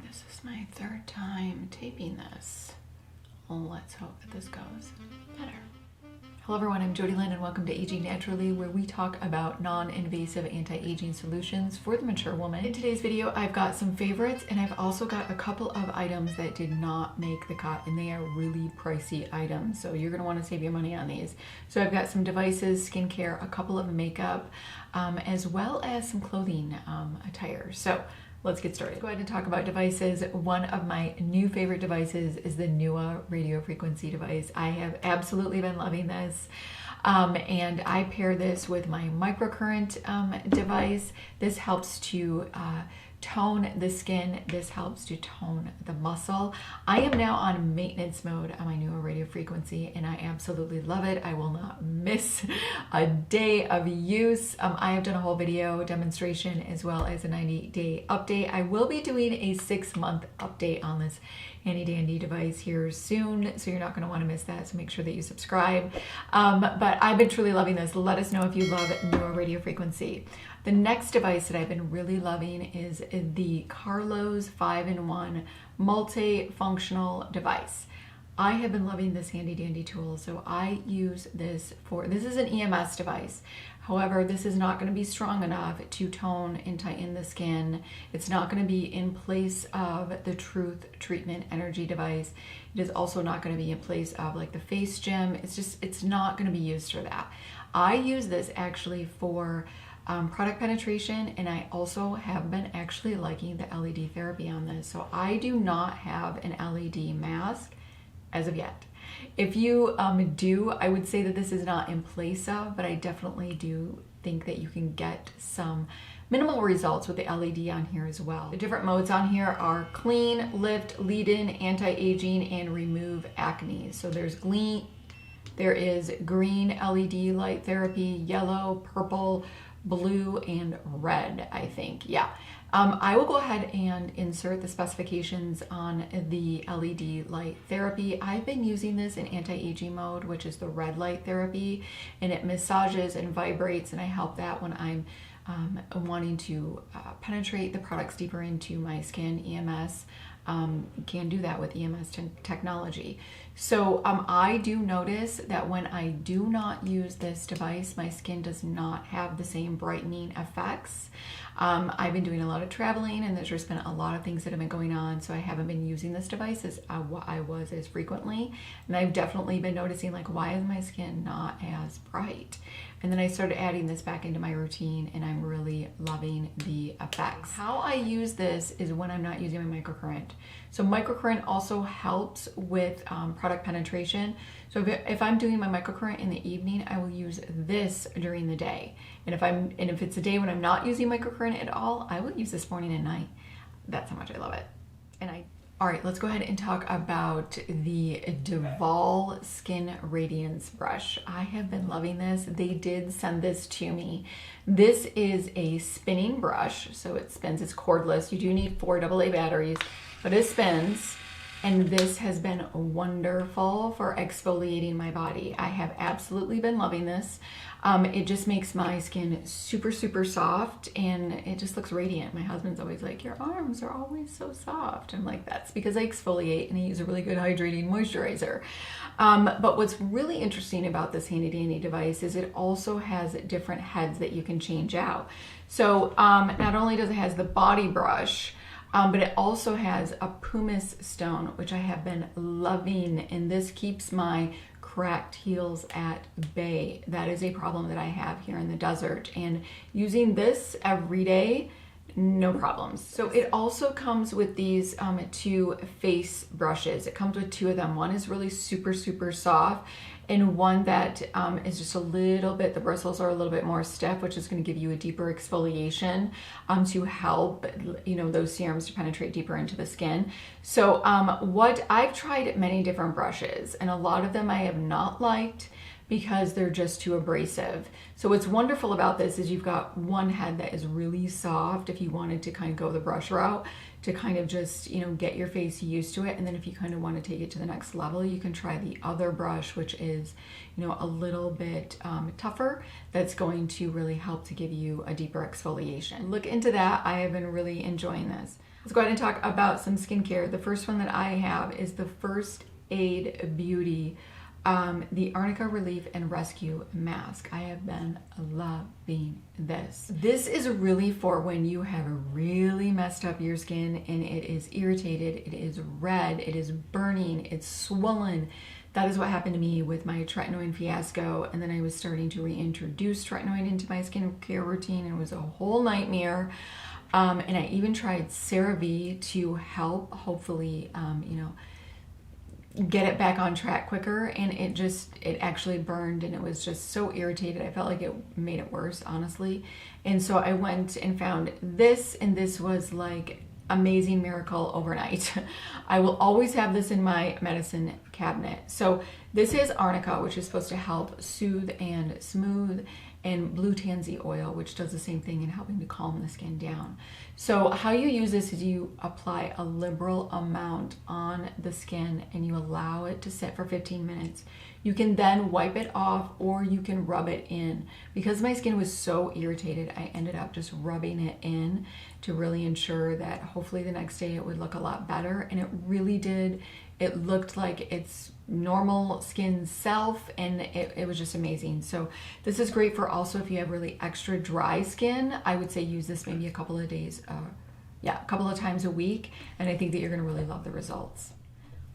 This is my third time taping this. Let's hope that this goes better. Hello everyone, I'm Jodylynn and welcome to Aging Naturally, where we talk about non-invasive anti-aging solutions for the mature woman. In today's video, I've got some favorites and I've also got a couple of items that did not make the cut, and they are really pricey items, so you're gonna wanna save your money on these. So I've got some devices, skincare, a couple of makeup, as well as some clothing attire. So let's get started. Go ahead and talk about devices. One of my new favorite devices is the Newa radio frequency device. I have absolutely been loving this. And I pair this with my microcurrent device. This helps to tone the skin. This helps to tone the muscle. I am now on maintenance mode on my Newa radio frequency and I absolutely love it. I will not miss a day of use. I have done a whole video demonstration as well as a 90-day update. I will be doing a 6-month update on this handy dandy device here soon, so you're not going to want to miss that, so make sure that you subscribe. But I've been truly loving this. Let us know if you love Newa radio frequency. The next device that I've been really loving is the Karloz 5-in-1 multifunctional device. I have been loving this handy dandy tool, so I use this this is an EMS device. However, this is not going to be strong enough to tone and tighten the skin. It's not going to be in place of the Truth Treatment Energy device. It is also not going to be in place of like the Face Gym. It's not going to be used for that. I use this actually for product penetration, and I also have been actually liking the LED therapy on this. So I do not have an LED mask as of yet. If you do, I would say that this is not in place of, but I definitely do think that you can get some minimal results with the LED on here as well. The different modes on here are clean, lift, lead-in, anti-aging, and remove acne. So there is green LED light therapy, yellow, purple, blue, and red, I think. Yeah. I will go ahead and insert the specifications on the LED light therapy. I've been using this in anti-aging mode, which is the red light therapy, and it massages and vibrates, and I help that when I'm wanting to penetrate the products deeper into my skin. EMS can do that with EMS technology. So I do notice that when I do not use this device, my skin does not have the same brightening effects. I've been doing a lot of traveling and there's just been a lot of things that have been going on, so I haven't been using this device as I was as frequently, and I've definitely been noticing, like, why is my skin not as bright? And then I started adding this back into my routine and I'm really loving the effects. How I use this is when I'm not using my microcurrent. So microcurrent also helps with product penetration. So if I'm doing my microcurrent in the evening, I will use this during the day. And if it's a day when I'm not using microcurrent at all, I will use this morning and night. That's how much I love it. All right, let's go ahead and talk about the Duvolle Skin Radiance brush. I have been loving this. They did send this to me. This is a spinning brush, so it spins. It's cordless. You do need 4 AA batteries, but it spins. And this has been wonderful for exfoliating my body. I have absolutely been loving this. It just makes my skin super, super soft and it just looks radiant. My husband's always like, your arms are always so soft. I'm like, that's because I exfoliate and I use a really good hydrating moisturizer. But what's really interesting about this handy dandy device is it also has different heads that you can change out. So not only does it have the body brush, but it also has a pumice stone, which I have been loving, and this keeps my cracked heels at bay. That is a problem that I have here in the desert, and using this every day, no problems. So it also comes with these 2 face brushes. It comes with 2 of them. One is really super, super soft, and one that is just a little bit, the bristles are a little bit more stiff, which is going to give you a deeper exfoliation to help, those serums to penetrate deeper into the skin. So what I've tried many different brushes, and a lot of them I have not liked because they're just too abrasive. So what's wonderful about this is you've got one head that is really soft if you wanted to kind of go the brush route to kind of just, get your face used to it. And then if you kind of want to take it to the next level, you can try the other brush, which is, a little bit tougher. That's going to really help to give you a deeper exfoliation. Look into that. I have been really enjoying this. Let's go ahead and talk about some skincare. The first one that I have is the First Aid Beauty, the Arnica Relief and Rescue Mask. I have been loving this. This is really for when you have a really messed up your skin and it is irritated, it is red, it is burning, it's swollen. That is what happened to me with my tretinoin fiasco, and then I was starting to reintroduce tretinoin into my skincare routine, and it was a whole nightmare. And I even tried CeraVe to help, hopefully, get it back on track quicker, and it actually burned, and it was just so irritated. I felt like it made it worse, honestly. And so I went and found this, and this was like amazing miracle overnight. I will always have this in my medicine cabinet. So this is Arnica, which is supposed to help soothe and smooth, and blue tansy oil, which does the same thing in helping to calm the skin down. So how you use this is you apply a liberal amount on the skin and you allow it to sit for 15 minutes. You can then wipe it off, or you can rub it in. Because my skin was so irritated, I ended up just rubbing it in to really ensure that hopefully the next day it would look a lot better, and it really did. It looked like its normal skin self, and it was just amazing. So this is great for also if you have really extra dry skin. I would say use this maybe a couple of days, a couple of times a week, and I think that you're gonna really love the results.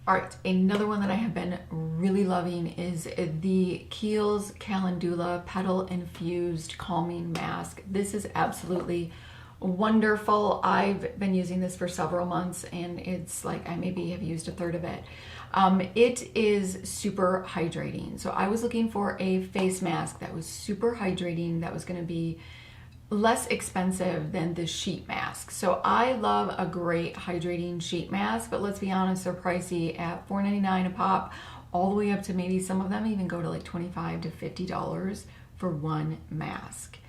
All right, another one that I have been really loving is the Kiehl's Calendula Petal Infused Calming Mask. This is absolutely wonderful. I've been using this for several months, and it's like I maybe have used a third of it. It is super hydrating. So I was looking for a face mask that was super hydrating, that was gonna be less expensive than the sheet mask. So I love a great hydrating sheet mask, but let's be honest, they're pricey at $4.99 a pop, all the way up to maybe some of them even go to like $25 to $50 for one mask.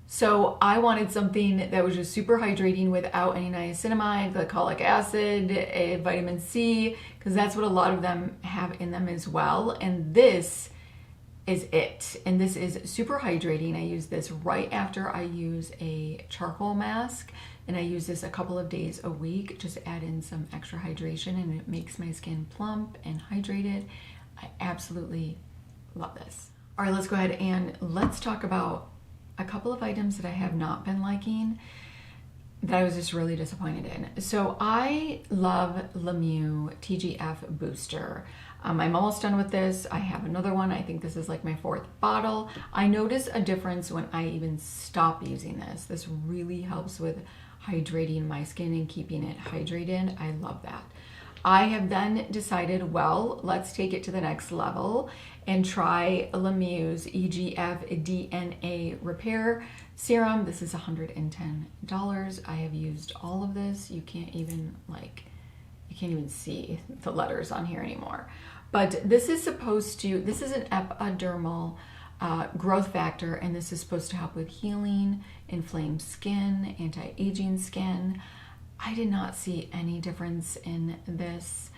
So I wanted something that was just super hydrating without any niacinamide, glycolic acid, vitamin C, because that's what a lot of them have in them as well. And this is it. And this is super hydrating. I use this right after I use a charcoal mask, and I use this a couple of days a week just to add in some extra hydration, and it makes my skin plump and hydrated. I absolutely love this. All right, let's go ahead and let's talk about a couple of items that I have not been liking, that I was just really disappointed in. So I love Lemieux TGF Booster. I'm almost done with this. I have another one. I think this is like my 4th bottle. I notice a difference when I even stop using this. This really helps with hydrating my skin and keeping it hydrated. I love that. I have then decided, well, let's take it to the next level and try Lemieux's EGF DNA Repair Serum. This is $110. I have used all of this. You can't even see the letters on here anymore. But this is this is an epidermal growth factor, and this is supposed to help with healing, inflamed skin, anti-aging skin. I did not see any difference in this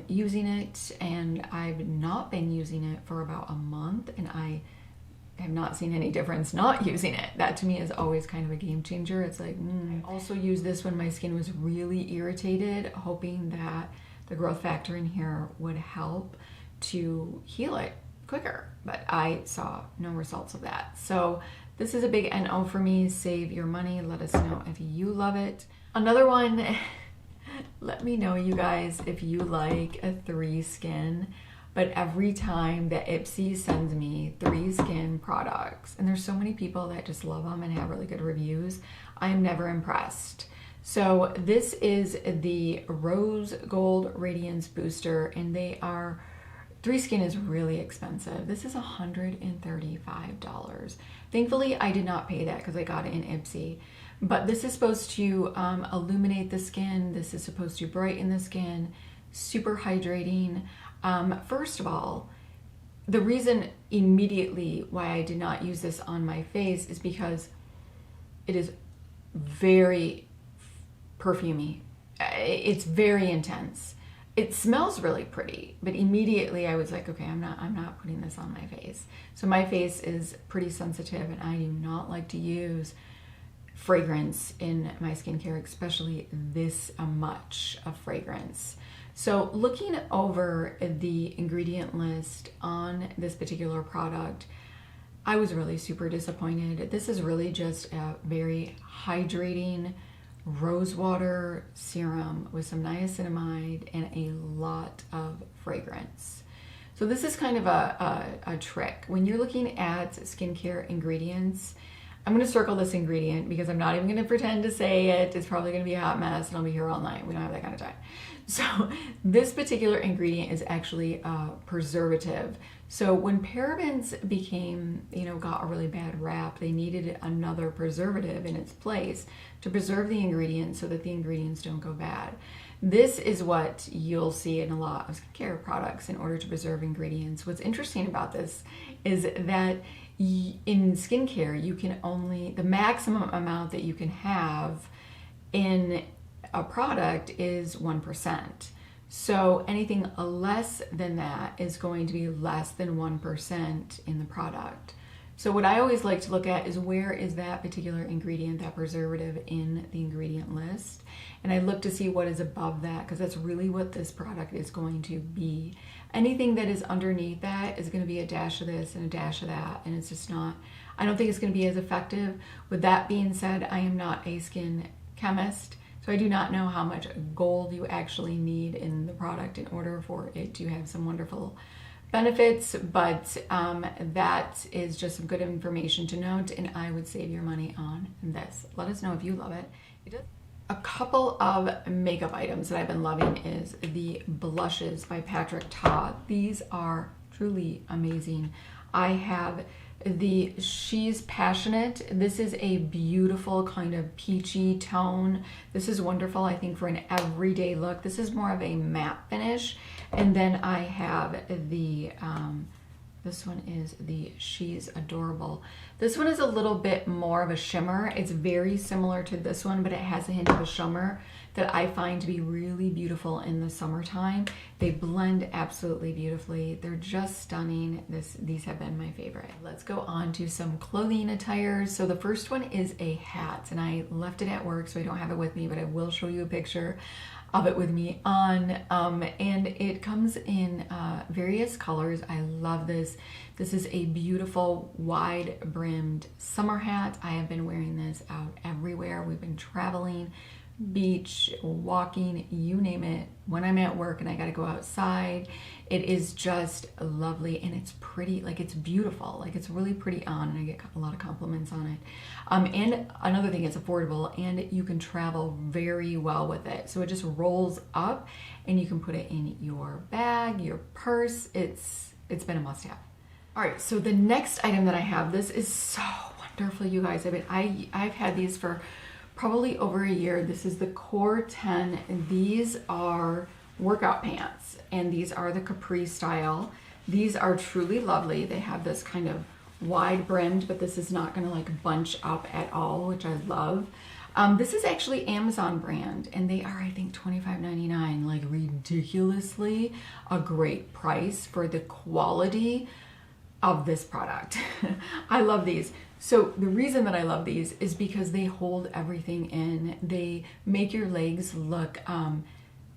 using it, and I've not been using it for about a month, and I have not seen any difference not using it. That to me is always kind of a game changer. It's like, I also used this when my skin was really irritated, hoping that the growth factor in here would help to heal it quicker, but I saw no results of that. So this is a big NO for me. Save your money. Let us know if you love it. Another one, let me know, you guys, if you like a 3 Skin, but every time that Ipsy sends me 3 Skin products, and there's so many people that just love them and have really good reviews, I'm never impressed. So this is the Rose Gold Radiance Booster, and 3 Skin is really expensive. This is $135. Thankfully, I did not pay that because I got it in Ipsy. But this is supposed to illuminate the skin. This is supposed to brighten the skin, super hydrating. First of all, the reason immediately why I did not use this on my face is because it is very perfumey. It's very intense. It smells really pretty, but immediately I was like, okay, I'm not putting this on my face. So my face is pretty sensitive, and I do not like to use fragrance in my skincare, especially this much of fragrance. So looking over the ingredient list on this particular product, I was really super disappointed. This is really just a very hydrating rose water serum with some niacinamide and a lot of fragrance. So this is kind of a trick. When you're looking at skincare ingredients, I'm going to circle this ingredient because I'm not even going to pretend to say it. It's probably going to be a hot mess and I'll be here all night. We don't have that kind of time. So this particular ingredient is actually a preservative. So when parabens became, got a really bad rap, they needed another preservative in its place to preserve the ingredients so that the ingredients don't go bad. This is what you'll see in a lot of skincare products in order to preserve ingredients. What's interesting about this is that in skincare, you can only, the maximum amount that you can have in a product is 1%. So anything less than that is going to be less than 1% in the product. So what I always like to look at is where is that particular ingredient, that preservative, in the ingredient list. And I look to see what is above that, because that's really what this product is going to be. Anything that is underneath that is going to be a dash of this and a dash of that. And it's just not, I don't think it's going to be as effective. With that being said, I am not a skin chemist. So I do not know how much gold you actually need in the product in order for it to have some wonderful benefits, but that is just some good information to note, and I would save your money on this. Let us know if you love it. A couple of makeup items that I've been loving is the blushes by Patrick Ta. These are truly amazing. I have the She's Passionate. This is a beautiful kind of peachy tone. This is wonderful, I think, for an everyday look. This is more of a matte finish. And then I have the, this one is the She's Adorable. This one is a little bit more of a shimmer. It's very similar to this one, but it has a hint of a shimmer that I find to be really beautiful in the summertime. They blend absolutely beautifully. They're just stunning. These have been my favorite. Let's go on to some clothing attire. So the first one is a hat, and I left it at work, so I don't have it with me, but I will show you a picture of it with me on, and it comes in various colors. I love this. This is a beautiful wide brimmed summer hat. I have been wearing this out everywhere. We've been traveling, beach, walking, you name it. When I'm at work and I gotta go outside, it is just lovely, and it's pretty, like it's beautiful, like it's really pretty on, and I get a lot of compliments on it. And another thing, it's affordable, and you can travel very well with it. So it just rolls up and you can put it in your bag, your purse. It's been a must-have. All right, so the next item that I have, this is so wonderful, you guys. I've had these for probably over a year. This is the Core10, and these are workout pants, and these are the Capri style. These are truly lovely. They have this kind of wide brimmed, but this is not gonna like bunch up at all, which I love. This is actually Amazon brand, and they are, I think, $25.99, like ridiculously a great price for the quality of this product. I love these. So the reason that I love these is because they hold everything in. They make your legs look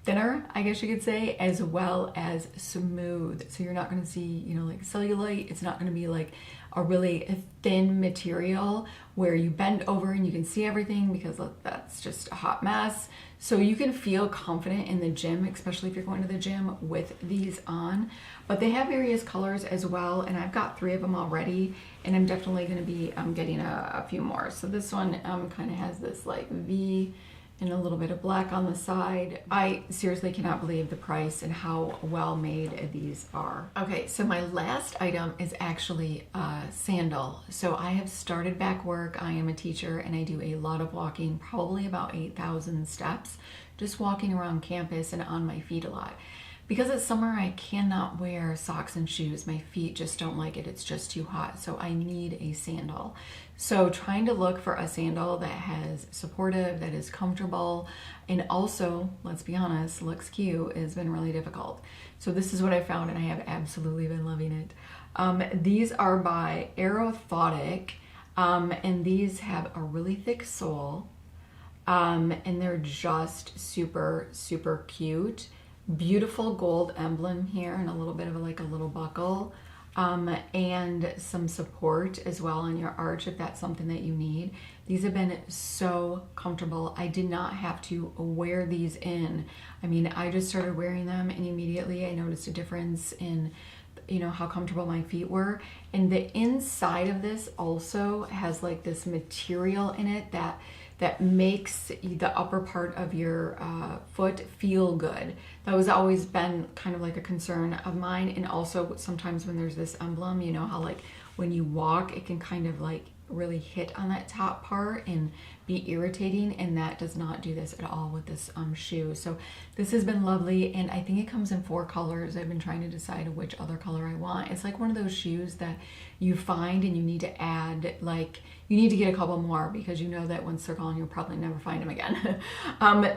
thinner, I guess you could say, as well as smooth. So you're not gonna see, like cellulite. It's not gonna be like a really thin material where you bend over and you can see everything, because that's just a hot mess. So you can feel confident in the gym, especially if you're going to the gym with these on. But they have various colors as well, and I've got 3 of them already, and I'm definitely going to be getting a few more. So this one kind of has this like V and a little bit of black on the side. I seriously cannot believe the price and how well made these are. Okay, so my last item is actually a sandal. So I have started back work. I am a teacher, and I do a lot of walking, probably about 8,000 steps, just walking around campus and on my feet a lot. Because it's summer, I cannot wear socks and shoes. My feet just don't like it. It's just too hot. So I need a sandal. So trying to look for a sandal that has supportive, that is comfortable, and also, let's be honest, looks cute has been really difficult. So this is what I found, and I have absolutely been loving it. These are by Aerothautic. And these have a really thick sole. And they're just super, super cute. Beautiful gold emblem here and a little bit of like a little buckle. And some support as well on your arch if that's something that you need. These have been so comfortable. I did not have to wear these in. I mean, I just started wearing them and immediately I noticed a difference in, you know, how comfortable my feet were. And the inside of this also has like this material in it that makes the upper part of your foot feel good. That was always been kind of like a concern of mine. And also sometimes when there's this emblem, you know how like when you walk, it can kind of like really hit on that top part and be irritating, and that does not do this at all with this shoe. So this has been lovely, and I think it comes in 4 colors. I've been trying to decide which other color I want. It's like one of those shoes that you find and you need to add, like you need to get a couple more because you know that once they're gone you'll probably never find them again.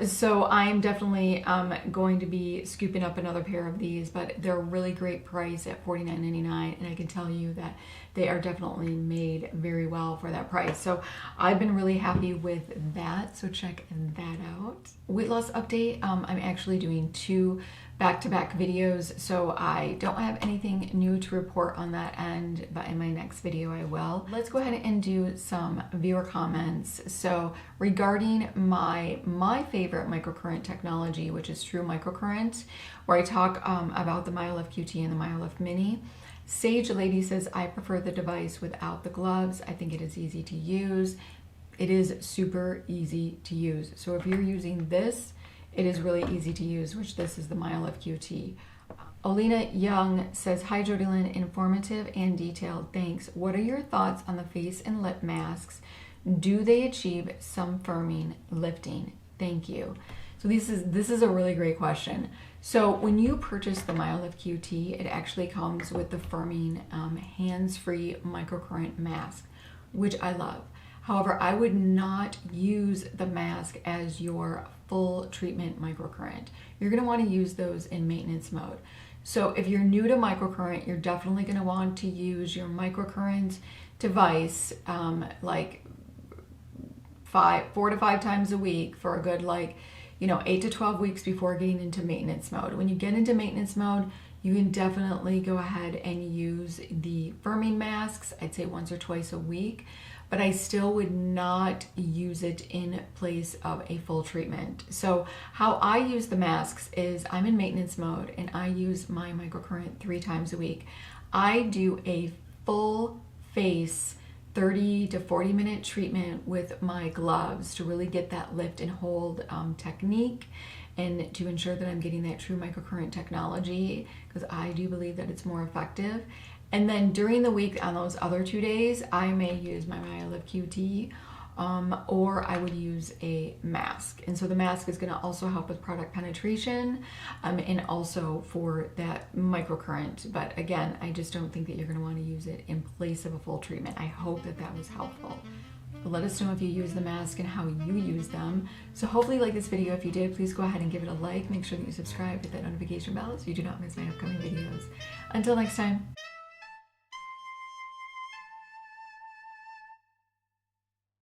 So I'm definitely going to be scooping up another pair of these, but they're a really great price at $49.99, and I can tell you that they are definitely made very well for that price. So I've been really happy with that, so check that out. Weight loss update, I'm actually doing 2 back-to-back videos, so I don't have anything new to report on that end, but in my next video I will. Let's go ahead and do some viewer comments. So regarding my favorite microcurrent technology, which is True Microcurrent, where I talk about the MyoLift QT and the MyoLift Mini, Sage Lady says, I prefer the device without the gloves. I think it is easy to use. It is super easy to use. So if you're using this, it is really easy to use, which this is the MyoLift QT. Olena Young says, hi Jodylynn, informative and detailed, thanks. What are your thoughts on the face and lip masks? Do they achieve some firming, lifting? Thank you. So this is a really great question. So when you purchase the MyoLift QT, it actually comes with the firming hands-free microcurrent mask, which I love. However, I would not use the mask as your full treatment microcurrent. You're going to want to use those in maintenance mode. So if you're new to microcurrent, you're definitely going to want to use your microcurrent device like 4 to 5 times a week for a good 8 to 12 weeks before getting into maintenance mode. When you get into maintenance mode, you can definitely go ahead and use the firming masks, I'd say once or twice a week, but I still would not use it in place of a full treatment. So how I use the masks is I'm in maintenance mode and I use my microcurrent 3 times a week. I do a full face 30 to 40 minute treatment with my gloves to really get that lift and hold technique and to ensure that I'm getting that true microcurrent technology, because I do believe that it's more effective. And then during the week on those other 2 days, I may use my MyoLift QT or I would use a mask. And so the mask is going to also help with product penetration and also for that microcurrent. But again, I just don't think that you're going to want to use it in place of a full treatment. I hope that that was helpful. But let us know if you use the mask and how you use them. So hopefully you like this video. If you did, please go ahead and give it a like. Make sure that you subscribe, hit that notification bell so you do not miss my upcoming videos. Until next time.